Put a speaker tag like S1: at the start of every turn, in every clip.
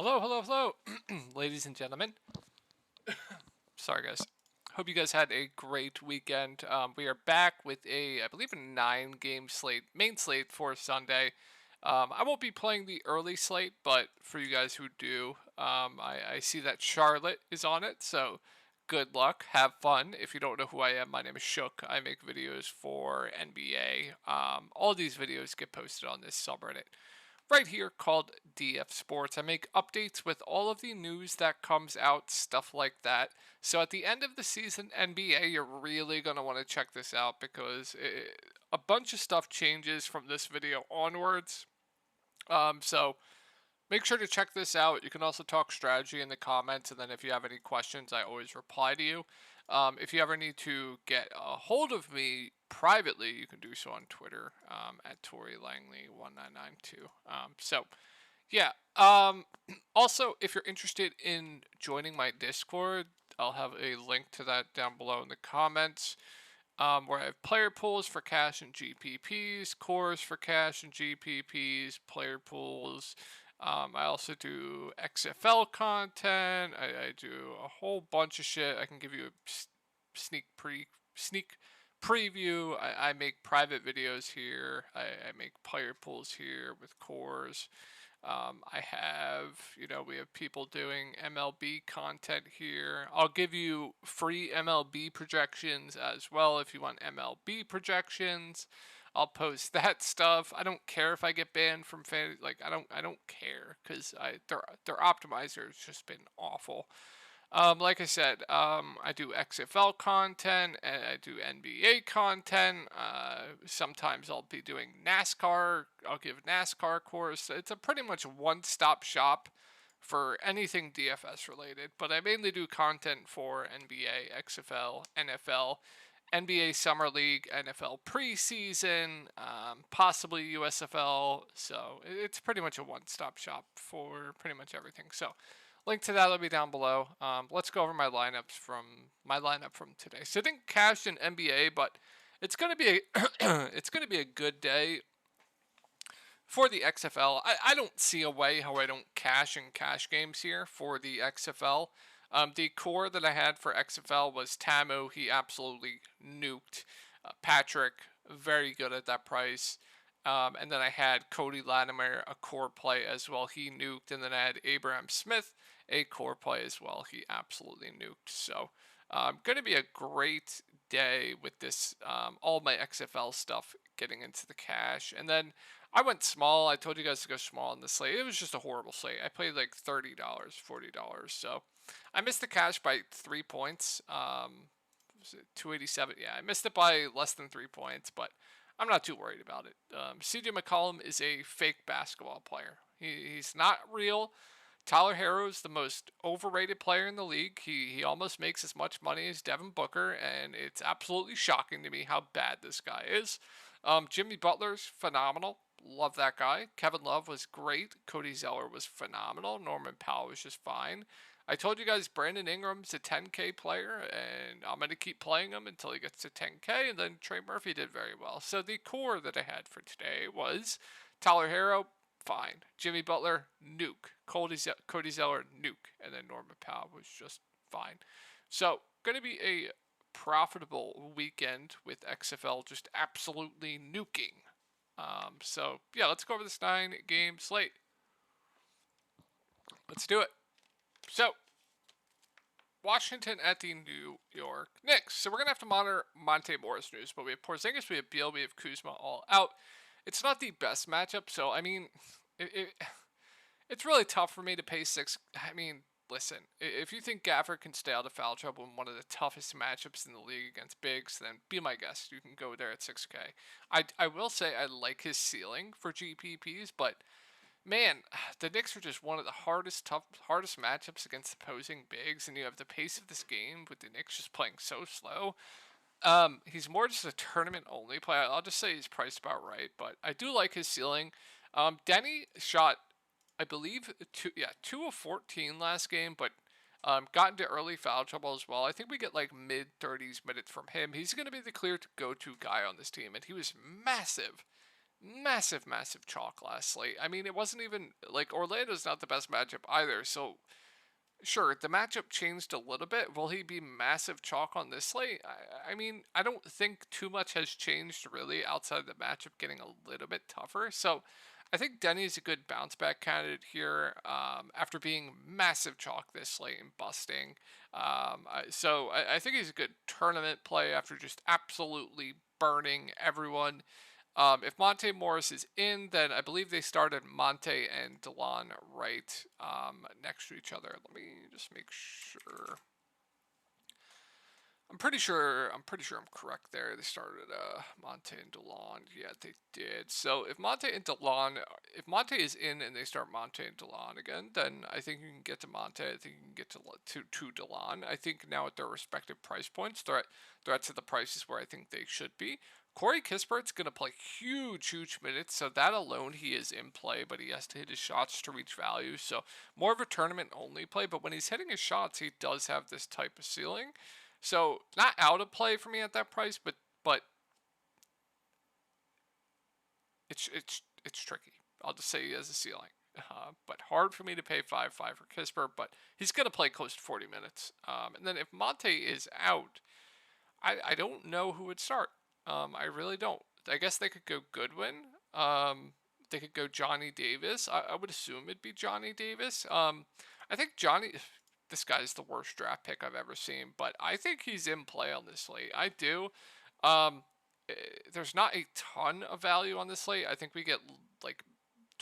S1: Hello, hello, hello, ladies and gentlemen. Sorry, guys. Hope you guys had a great weekend. We are back with I believe, a 9 game slate, main slate for Sunday. I won't be playing the early slate, but for you guys who do, I see that Charlotte is on it, so good luck. Have fun. If you don't know who I am, my name is Shook. I make videos for NBA. All these videos get posted on this subreddit right here called DF Sports. I make updates with all of the news that comes out, stuff like that. So at the end of the season, NBA, you're really going to want to check this out because a bunch of stuff changes from this video onwards. So make sure to check this out. You can also talk strategy in the comments, and then if you have any questions, I always reply to you. If you ever need to get a hold of me privately, you can do so on Twitter at Tori Langley 1992. Yeah. Also, if you're interested in joining my Discord, I'll have a link to that down below in the comments. Where I have player pools for cash and GPPs, cores for cash and GPPs, player pools. I also do XFL content. I do a whole bunch of shit. I can give you a sneak preview. I make private videos here. I make player pools here with cores. I have, we have people doing MLB content here. I'll give you free MLB projections as well if you want MLB projections. I'll post that stuff. I don't care if I get banned from fan. Like I don't care because their optimizer has just been awful. Like I said, I do XFL content and I do NBA content. Sometimes I'll be doing NASCAR. I'll give NASCAR course. It's a pretty much one-stop shop for anything DFS related. But I mainly do content for NBA, XFL, NFL, NBA Summer League, NFL preseason, possibly USFL. So it's pretty much a one-stop shop for pretty much everything. So link to that will be down below. Let's go over my lineup from today. So I didn't cash in NBA, but it's gonna be it's gonna be a good day for the XFL. I don't see a way how I don't cash in cash games here for the XFL. The core that I had for XFL was Tamu. He absolutely nuked. Patrick, very good at that price. And then I had Cody Latimer, a core play as well. He nuked. And then I had Abraham Smith, a core play as well. He absolutely nuked. So, going to be a great day with this, all my XFL stuff getting into the cash. And then I went small. I told you guys to go small in the slate. It was just a horrible slate. I played like $30, $40. So I missed the cash by 3 points. Was it 287? Yeah, I missed it by less than 3 points, but I'm not too worried about it. CJ McCollum is a fake basketball player. He's not real. Tyler Harrow is the most overrated player in the league. He almost makes as much money as Devin Booker, and it's absolutely shocking to me how bad this guy is. Jimmy Butler's phenomenal. Love that guy. Kevin Love was great. Cody Zeller was phenomenal. Norman Powell was just fine. I told you guys Brandon Ingram's a 10K player, and I'm going to keep playing him until he gets to 10K, and then Trey Murphy did very well. So the core that I had for today was Tyler Harrow, fine. Jimmy Butler, nuke. Cody Zeller, nuke. And then Norman Powell was just fine. So, going to be a profitable weekend with XFL just absolutely nuking. Yeah, let's go over this 9 game slate. Let's do it. So, Washington at the New York Knicks. So we're going to have to monitor Monte Morris news, but we have Porzingis, we have Beal, we have Kuzma all out. It's not the best matchup, so I mean, it's really tough for me to pay 6. I mean, listen, if you think Gafford can stay out of foul trouble in one of the toughest matchups in the league against bigs, then be my guest. You can go there at 6K. I will say I like his ceiling for GPPs, but man, the Knicks are just one of the hardest matchups against opposing bigs, and you have the pace of this game with the Knicks just playing so slow. He's more just a tournament only player. I'll just say he's priced about right, but I do like his ceiling. Denny shot, I believe, 2 of 14 last game, but got into early foul trouble as well. I think we get like mid-30s minutes from him. He's going to be the clear go-to guy on this team, and he was massive massive, massive chalk last slate. I mean, it wasn't even like Orlando's not the best matchup either. So sure, the matchup changed a little bit. Will he be massive chalk on this slate? I mean, I don't think too much has changed really outside of the matchup getting a little bit tougher. So I think Denny's a good bounce back candidate here after being massive chalk this slate and busting. I think he's a good tournament play after just absolutely burning everyone. If Monte Morris is in, then I believe they started Monte and Delon right next to each other. Let me just make sure. I'm correct there. They started Monte and Delon. Yeah, they did. So if Monte and Delon, if Monte is in and they start Monte and Delon again, then I think you can get to Monte. I think you can get to Delon. I think now at their respective price points, they're at to the prices where I think they should be. Corey Kispert's going to play huge minutes, so that alone he is in play, but he has to hit his shots to reach value. So more of a tournament only play, but when he's hitting his shots, he does have this type of ceiling. So not out of play for me at that price, but it's tricky. I'll just say he has a ceiling. But hard for me to pay 5-5 for Kisper, but he's going to play close to 40 minutes. And then if Monte is out, I don't know who would start. I really don't. I guess they could go Goodwin. They could go Johnny Davis. I would assume it'd be Johnny Davis. I think Johnny. This guy's the worst draft pick I've ever seen, but I think he's in play on this slate. I do. Um, there's not a ton of value on this slate. I think we get like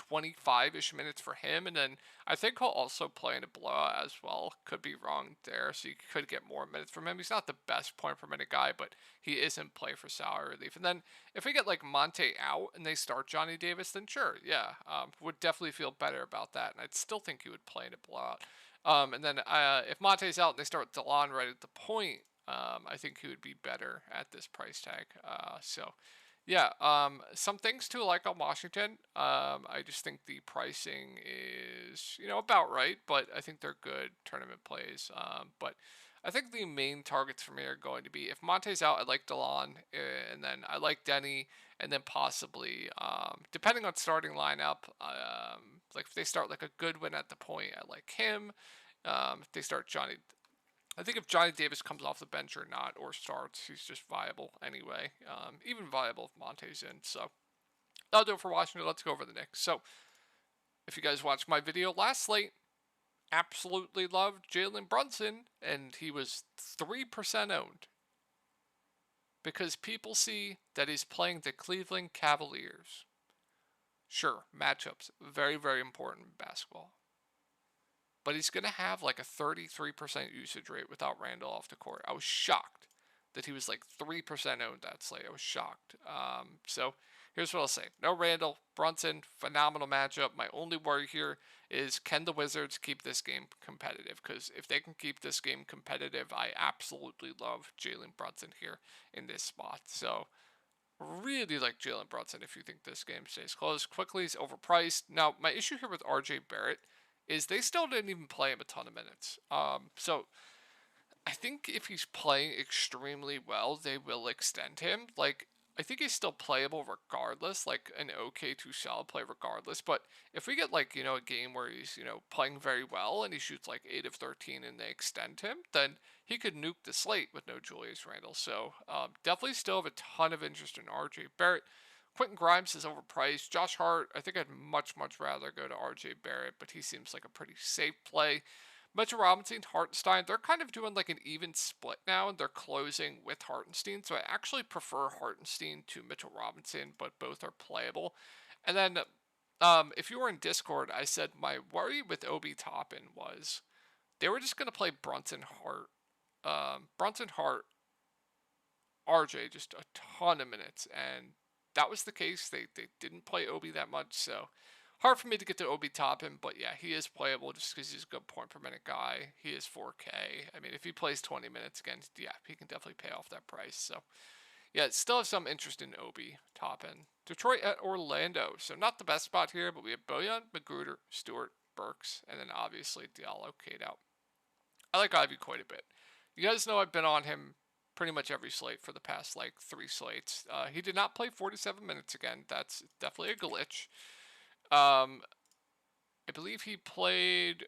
S1: 25-ish minutes for him, and then I think he'll also play in a blowout as well. Could be wrong there, so you could get more minutes from him. He's not the best point per minute guy, but he is in play for salary relief. And then if we get like Monte out and they start Johnny Davis, then sure, yeah, would definitely feel better about that, and I'd still think he would play in a blowout. And then if Monte's out and they start Delon right at the point, I think he would be better at this price tag. Yeah, some things to like on Washington. I just think the pricing is, about right, but I think they're good tournament plays. But I think the main targets for me are going to be if Monte's out, I like Delon, and then I like Denny, and then possibly, depending on starting lineup, like if they start like a Goodwin at the point, I like him. If they start Johnny, I think if Johnny Davis comes off the bench or not, or starts, he's just viable anyway. Even viable if Monte's in. So that'll do it for Washington. Let's go over the Knicks. So if you guys watched my video last slate, absolutely loved Jalen Brunson, and he was 3% owned because people see that he's playing the Cleveland Cavaliers. Sure, matchups, very, very important in basketball. But he's going to have like a 33% usage rate without Randall off the court. I was shocked that he was like 3% owned that slate. I was shocked. So here's what I'll say. No Randall, Brunson, phenomenal matchup. My only worry here is can the Wizards keep this game competitive? Because if they can keep this game competitive, I absolutely love Jalen Brunson here in this spot. So really like Jalen Brunson if you think this game stays close. Quickly, he's overpriced. Now, my issue here with RJ Barrett is they still didn't even play him a ton of minutes. So I think if he's playing extremely well, they will extend him. Like, I think he's still playable regardless, like an okay to solid play regardless. But if we get like, a game where he's, playing very well and he shoots like 8 of 13 and they extend him, then he could nuke the slate with no Julius Randle. So definitely still have a ton of interest in RJ Barrett. Quentin Grimes is overpriced. Josh Hart, I think I'd much rather go to RJ Barrett, but he seems like a pretty safe play. Mitchell Robinson, Hartenstein, they're kind of doing like an even split now, and they're closing with Hartenstein. So I actually prefer Hartenstein to Mitchell Robinson, but both are playable. And then if you were in Discord, I said my worry with Obi Toppin was they were just going to play Brunson Hart, RJ just a ton of minutes, and that was the case. They didn't play Obi that much, so hard for me to get to Obi Toppin, but yeah, he is playable just because he's a good point per minute guy. He is 4K. I mean, if he plays 20 minutes again, yeah, he can definitely pay off that price. So yeah, still have some interest in Obi Toppin. Detroit at Orlando. So not the best spot here, but we have Bojan, Magruder, Stewart, Burks, and then obviously Diallo, Kate out. I like Ivy quite a bit. You guys know I've been on him pretty much every slate for the past like 3 slates. He did not play 47 minutes again. That's definitely a glitch. I believe he played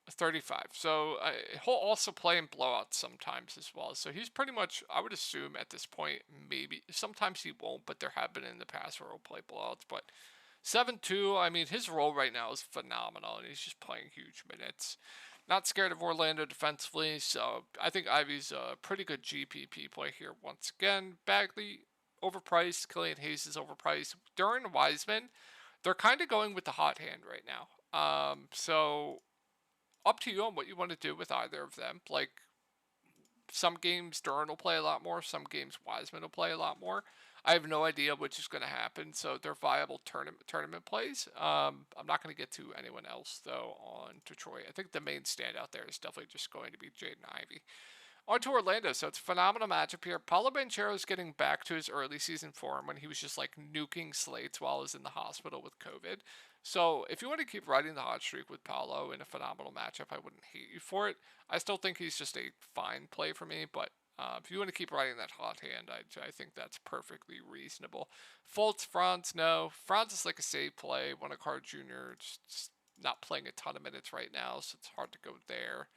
S1: 35. So he'll also play in blowouts sometimes as well. So he's pretty much, I would assume at this point, maybe sometimes he won't, but there have been in the past where he'll play blowouts. But 7-2, I mean, his role right now is phenomenal, and he's just playing huge minutes. Not scared of Orlando defensively, so I think Ivy's a pretty good GPP play here once again. Bagley overpriced, Killian Hayes is overpriced. Duran Wiseman, they're kind of going with the hot hand right now. So up to you on what you want to do with either of them. Like, some games Duran will play a lot more, some games Wiseman will play a lot more. I have no idea which is going to happen, so they're viable tournament plays. I'm not going to get to anyone else though on Detroit. I think the main standout there is definitely just going to be Jaden Ivey. On to Orlando, so it's a phenomenal matchup here. Paulo Banchero is getting back to his early season form when he was just like nuking slates while he was in the hospital with COVID. So if you want to keep riding the hot streak with Paulo in a phenomenal matchup, I wouldn't hate you for it. I still think he's just a fine play for me, but if you want to keep riding that hot hand, I think that's perfectly reasonable. Fultz, Franz, no. Franz is like a safe play. Wannacard Jr. just not playing a ton of minutes right now, so it's hard to go there.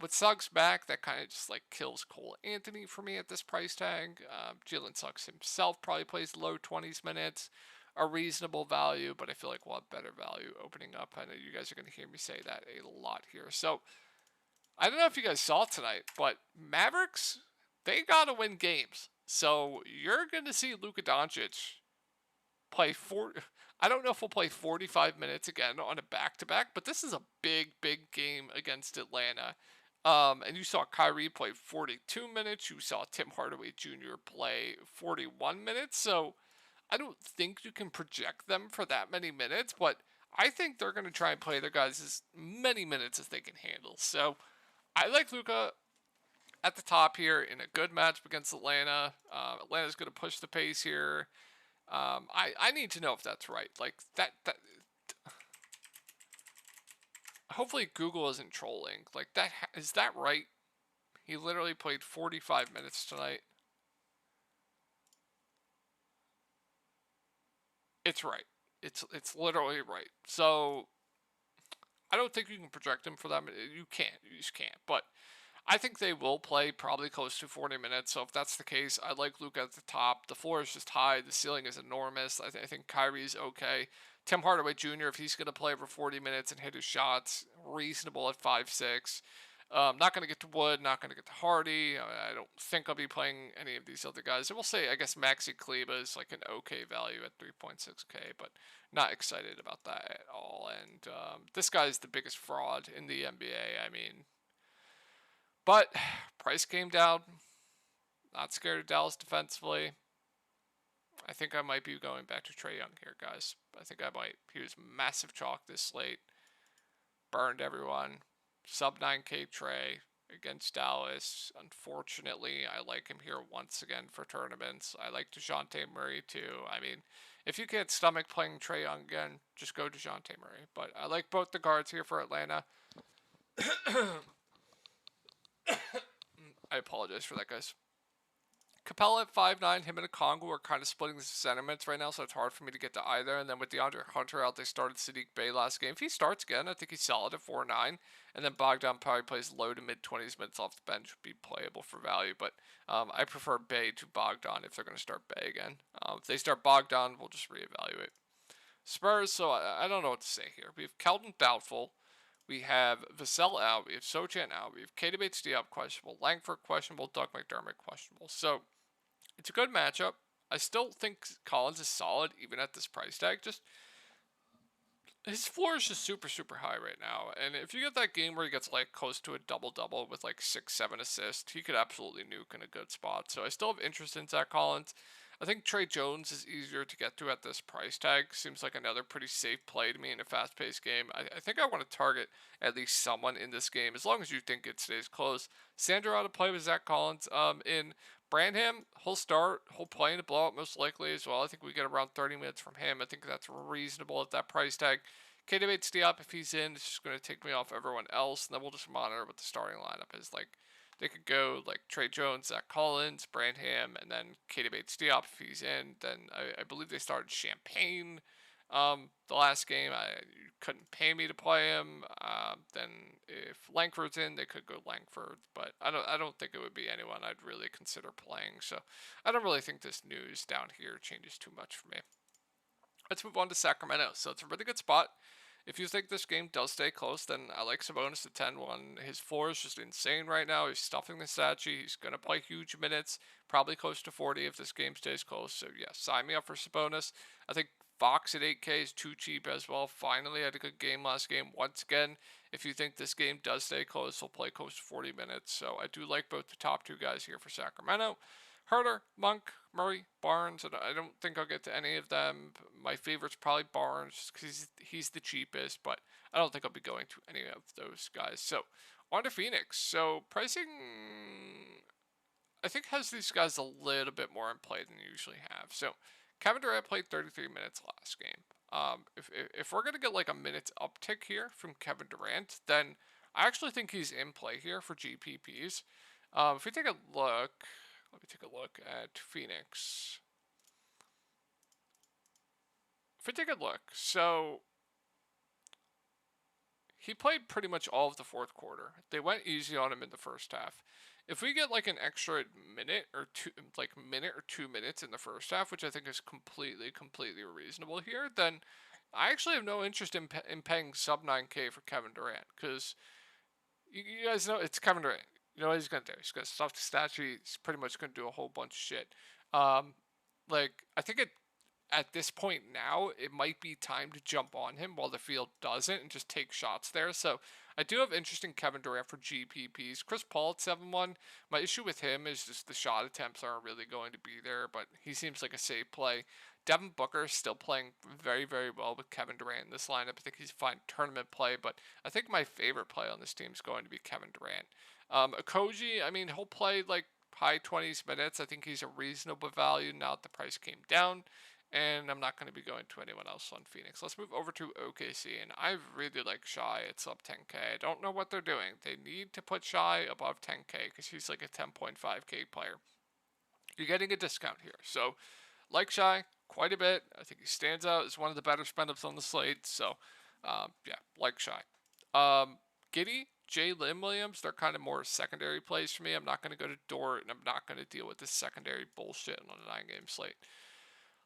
S1: With Suggs back, that kind of just like kills Cole Anthony for me at this price tag. Jalen Suggs himself probably plays low 20s minutes, a reasonable value, but I feel like we'll have better value opening up. I know you guys are going to hear me say that a lot here. So I don't know if you guys saw tonight, but Mavericks, they got to win games. So you're going to see Luka Doncic play I don't know if we'll play 45 minutes again on a back-to-back, but this is a big, big game against Atlanta. And you saw Kyrie play 42 minutes. You saw Tim Hardaway Jr. play 41 minutes. So I don't think you can project them for that many minutes, but I think they're going to try and play their guys as many minutes as they can handle. So I like Luka at the top here in a good matchup against Atlanta. Atlanta's going to push the pace here. I need to know if that's right. Like that. Hopefully Google isn't trolling. Like that. Is that right? He literally played 45 minutes tonight. It's right. It's literally right. So I don't think you can project him for them. You can't. You just can't. But I think they will play probably close to 40 minutes. So if that's the case, I like Luka at the top. The floor is just high. The ceiling is enormous. I think Kyrie's okay. Tim Hardaway Jr., if he's going to play over 40 minutes and hit his shots, reasonable at 5'6". Not going to get to Wood, not going to get to Hardy. I don't think I'll be playing any of these other guys. I will say, I guess Maxi Kleber is like an okay value at 3.6K, but not excited about that at all. And this guy's the biggest fraud in the NBA. I mean, but price came down. Not scared of Dallas defensively. I think I might be going back to Trae Young here, guys. I think I might. He was massive chalk this slate. Burned everyone. Sub 9K Trae against Dallas. Unfortunately, I like him here once again for tournaments. I like DeJounte Murray too. I mean, if you can't stomach playing Trae Young again, just go DeJounte Murray. But I like both the guards here for Atlanta. I apologize for that, guys. Capella at 5'9", him and Okongwu are kind of splitting the sentiments right now, so it's hard for me to get to either. And then with DeAndre Hunter out, they started Sadiq Bey last game. If he starts again, I think he's solid at 4'9". And then Bogdan probably plays low to mid-20s minutes off the bench, would be playable for value. But I prefer Bey to Bogdan if they're going to start Bey again. If they start Bogdan, we'll just reevaluate. Spurs, so I don't know what to say here. We have Keldon doubtful. We have Vassell out. We have Sochan out. We have Keita Bates-Diop questionable. Langford questionable. Doug McDermott questionable. So it's a good matchup. I still think Collins is solid even at this price tag. Just his floor is just super, super high right now. And if you get that game where he gets like close to a double-double with like 6-7 assists, he could absolutely nuke in a good spot. So I still have interest in Zach Collins. I think Trey Jones is easier to get to at this price tag. Seems like another pretty safe play to me in a fast-paced game. I think I want to target at least someone in this game, as long as you think it stays close. Sandro out to play with Zach Collins. In Branham, he'll start. He'll play in a blowout most likely as well. I think we get around 30 minutes from him. I think that's reasonable at that price tag. Keita Bates-Diop, if he's in, it's just going to take me off everyone else, and then we'll just monitor what the starting lineup is like They could go like Trey Jones, Zach Collins, Branham, and then Katie Bates Diop if he's in. Then I believe they started Champagne. The last game, you couldn't pay me to play him. Then if Langford's in, they could go Langford, but I don't think it would be anyone I'd really consider playing. So I don't really think this news down here changes too much for me. Let's move on to Sacramento. So it's a really good spot. If you think this game does stay close, then I like Sabonis at 10-1. His floor is just insane right now. He's stuffing the stat sheet. He's going to play huge minutes, probably close to 40 if this game stays close. So, yeah, sign me up for Sabonis. I think Fox at 8K is too cheap as well. Finally had a good game last game. Once again, if you think this game does stay close, he'll play close to 40 minutes. So I do like both the top two guys here for Sacramento. Herter, Monk, Murray, Barnes, and I don't think I'll get to any of them. My favorite's probably Barnes because he's the cheapest, but I don't think I'll be going to any of those guys. So on to Phoenix. So pricing, I think, has these guys a little bit more in play than you usually have. So Kevin Durant played 33 minutes last game. If we're gonna get like a minutes uptick here from Kevin Durant, then I actually think he's in play here for GPPs. If we take a look, let me take a look at Phoenix. If we take a look, so he played pretty much all of the fourth quarter. They went easy on him in the first half. If we get like an extra minute or two, like minute or 2 minutes in the first half, which I think is completely reasonable here, then I actually have no interest in paying sub 9K for Kevin Durant because you guys know it's Kevin Durant. You know what he's gonna do? He's gonna stuff the statue. He's pretty much gonna do a whole bunch of shit. Um, I think at this point now, it might be time to jump on him while the field doesn't and just take shots there. So I do have interest in Kevin Durant for GPPs. Chris Paul at 7-1. My issue with him is just the shot attempts aren't really going to be there, but he seems like a safe play. Devin Booker is still playing very well with Kevin Durant in this lineup. I think he's a fine tournament play, but I think my favorite play on this team is going to be Kevin Durant. Okogie, I mean, he'll play like high 20s minutes. I think he's a reasonable value now that the price came down. And I'm not going to be going to anyone else on Phoenix. Let's move over to OKC, and I really like Shai at sub 10K. I don't know what they're doing. They need to put Shai above 10K because he's like a 10.5K player. You're getting a discount here. So, like Shai quite a bit. I think he stands out as one of the better spend-ups on the slate. So, yeah, like Shai. Giddey, Jalen Williams, they're kind of more secondary plays for me. I'm not going to go to Dort, and I'm not going to deal with this secondary bullshit on a 9-game slate.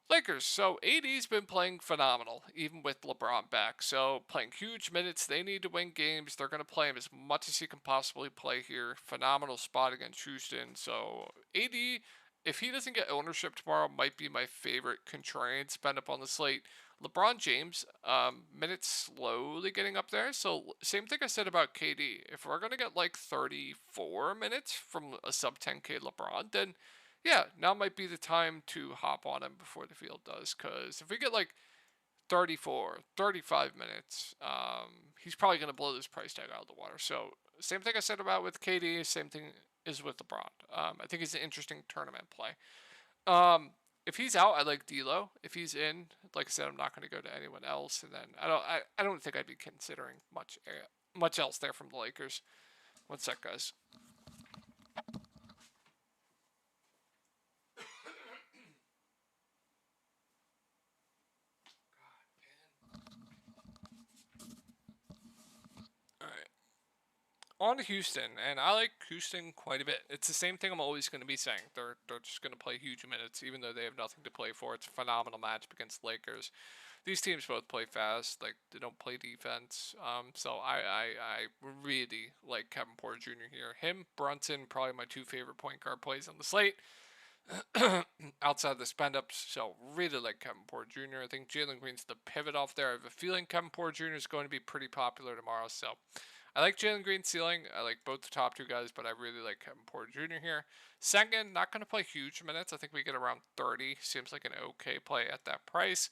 S1: Lakers, so AD's been playing phenomenal, even with LeBron back. So playing huge minutes, they need to win games. They're going to play him as much as he can possibly play here. Phenomenal spot against Houston. So AD, if he doesn't get ownership tomorrow, might be my favorite contrarian spend up on the slate. LeBron James, minutes slowly getting up there. So same thing I said about KD. If we're going to get like 34 minutes from a sub 10K LeBron, then yeah, now might be the time to hop on him before the field does. Because if we get like 34, 35 minutes, he's probably going to blow this price tag out of the water. So same thing I said about with KD, same thing is with LeBron. I think he's an interesting tournament play. If he's out, I like D'Lo. If he's in, like I said, I'm not going to go to anyone else. And then I don't think I'd be considering much else there from the Lakers. One sec, guys. All right. On to Houston, and I like Houston quite a bit. It's the same thing I'm always going to be saying. They're just going to play huge minutes, even though they have nothing to play for. It's a phenomenal matchup against Lakers. These teams both play fast, like they don't play defense. So I really like Kevin Porter Jr. here. Him, Brunson, probably my two favorite point guard plays on the slate. Outside of the spend ups, so really like Kevin Porter Jr. I think Jalen Green's the pivot off there. I have a feeling Kevin Porter Jr. is going to be pretty popular tomorrow, so I like Jalen Green's ceiling. I like both the top two guys, but I really like Kevin Porter Jr. here. Second, not going to play huge minutes. I think we get around 30. Seems like an okay play at that price.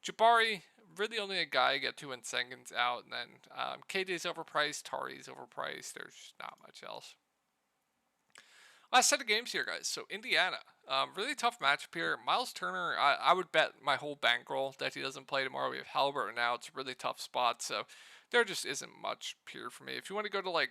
S1: Jabari, really only a guy I get to when Sengun's out, and then KD's overpriced, Tari's overpriced. There's just not much else. Last set of games here, guys. So Indiana, really tough matchup here. Miles Turner, I would bet my whole bankroll that he doesn't play tomorrow. We have Halliburton now. It's a really tough spot, so there just isn't much here for me. If you want to go to like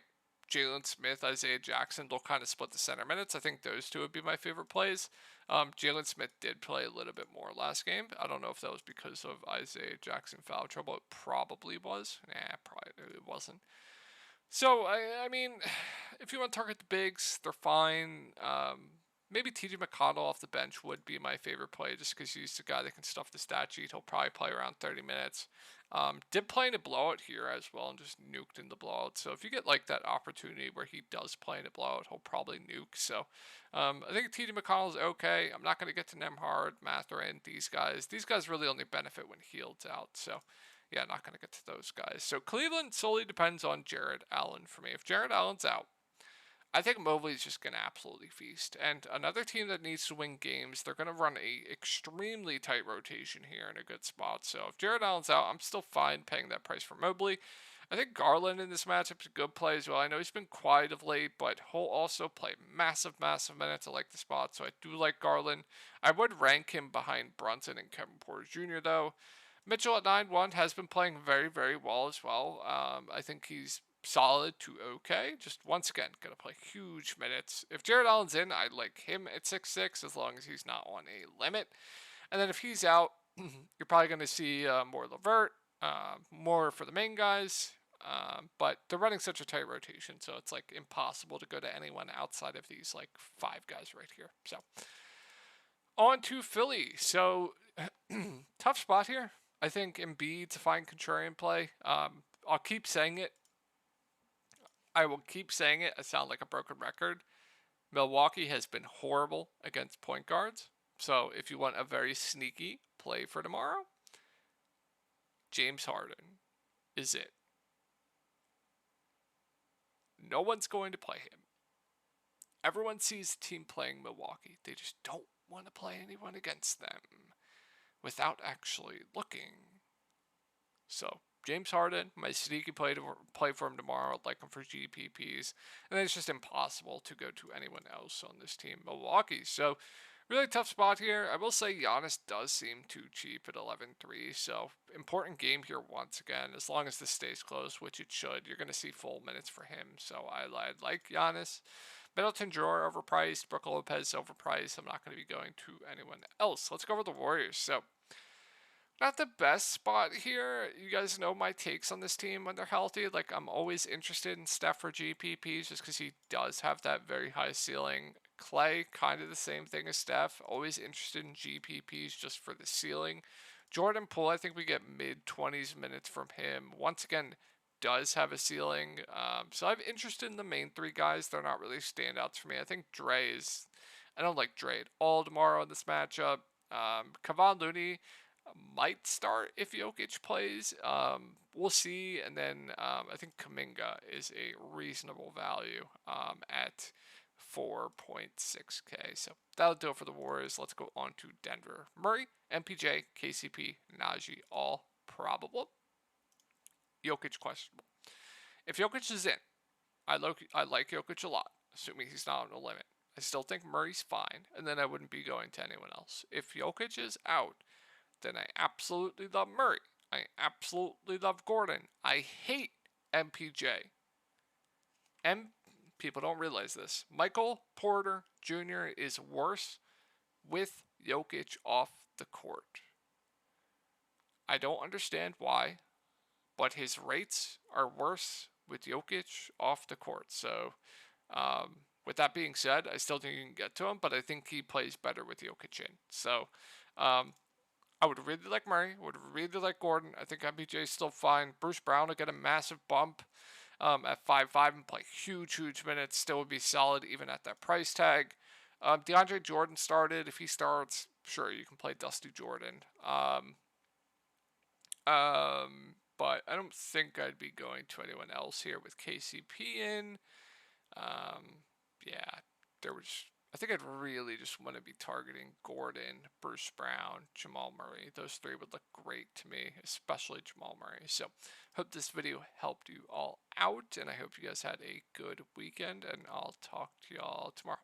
S1: Jalen Smith, Isaiah Jackson, they'll kind of split the center minutes. I think those two would be my favorite plays. Jalen Smith did play a little bit more last game. I don't know if that was because of Isaiah Jackson foul trouble. It probably was. Probably it wasn't. So, I mean, if you want to target the bigs, they're fine. Maybe TJ McConnell off the bench would be my favorite play just because he's the guy that can stuff the stat sheet. He'll probably play around 30 minutes. Did play in a blowout here as well and just nuked in the blowout. So if you get like that opportunity where he does play in a blowout, he'll probably nuke. So I think TJ McConnell's okay. I'm not going to get to Nemhard, Mathurin, these guys. These guys really only benefit when Hield's out. So yeah, not going to get to those guys. So Cleveland solely depends on Jared Allen for me. If Jared Allen's out, I think Mobley's just going to absolutely feast. And another team that needs to win games, they're going to run a extremely tight rotation here in a good spot. So if Jared Allen's out, I'm still fine paying that price for Mobley. I think Garland in this matchup is a good play as well. I know he's been quiet of late, but he'll also play massive minutes. I like the spot, so I do like Garland. I would rank him behind Brunson and Kevin Porter Jr., though. Mitchell at 9-1 has been playing very, very well as well. I think he's solid to okay. Just once again, going to play huge minutes. If Jared Allen's in, I like him at 6'6", as long as he's not on a limit. And then if he's out, you're probably going to see more Levert, more for the main guys. But they're running such a tight rotation, so it's like impossible to go to anyone outside of these like 5 guys right here. So on to Philly. So tough spot here. I think Embiid to find contrarian play. I'll keep saying it. I will keep saying it. I sound like a broken record. Milwaukee has been horrible against point guards. So if you want a very sneaky play for tomorrow, James Harden is it. No one's going to play him. Everyone sees the team playing Milwaukee. They just don't want to play anyone against them without actually looking. So James Harden, my sneaky play for him tomorrow. I'd like him for GPPs. And then it's just impossible to go to anyone else on this team, Milwaukee. So really tough spot here. I will say Giannis does seem too cheap at 11-3. So important game here once again. As long as this stays close, which it should, you're going to see full minutes for him. So I like Giannis. Middleton Drawer overpriced. Brook Lopez overpriced. I'm not going to be going to anyone else. Let's go over the Warriors. So not the best spot here. You guys know my takes on this team when they're healthy. Like, I'm always interested in Steph for GPPs just because he does have that very high ceiling. Clay, kind of the same thing as Steph. Always interested in GPPs just for the ceiling. Jordan Poole, I think we get mid-20s minutes from him. Once again, does have a ceiling. So I'm interested in the main 3 guys. They're not really standouts for me. I think Dre is... I don't like Dre at all tomorrow in this matchup. Kevon Looney might start if Jokic plays. We'll see. And then I think Kuminga is a reasonable value at 4.6K. So that'll do it for the Warriors. Let's go on to Denver. Murray, MPJ, KCP, Najee, all probable. Jokic questionable. If Jokic is in, I like Jokic a lot, assuming he's not on the limit. I still think Murray's fine, and then I wouldn't be going to anyone else. If Jokic is out, then I absolutely love Murray. I absolutely love Gordon. I hate MPJ. People don't realize this. Michael Porter Jr. is worse with Jokic off the court. I don't understand why, but his rates are worse with Jokic off the court. So, with that being said, I still think you can get to him, but I think he plays better with Jokic in. So, I would really like Murray. I would really like Gordon. I think MPJ is still fine. Bruce Brown will get a massive bump at 5.5 and play huge minutes. Still would be solid even at that price tag. DeAndre Jordan started. If he starts, sure, you can play Dusty Jordan. But I don't think I'd be going to anyone else here with KCP in. Yeah, I think I'd really just want to be targeting Gordon, Bruce Brown, Jamal Murray. Those 3 would look great to me, especially Jamal Murray. So, hope this video helped you all out, and I hope you guys had a good weekend, and I'll talk to y'all tomorrow.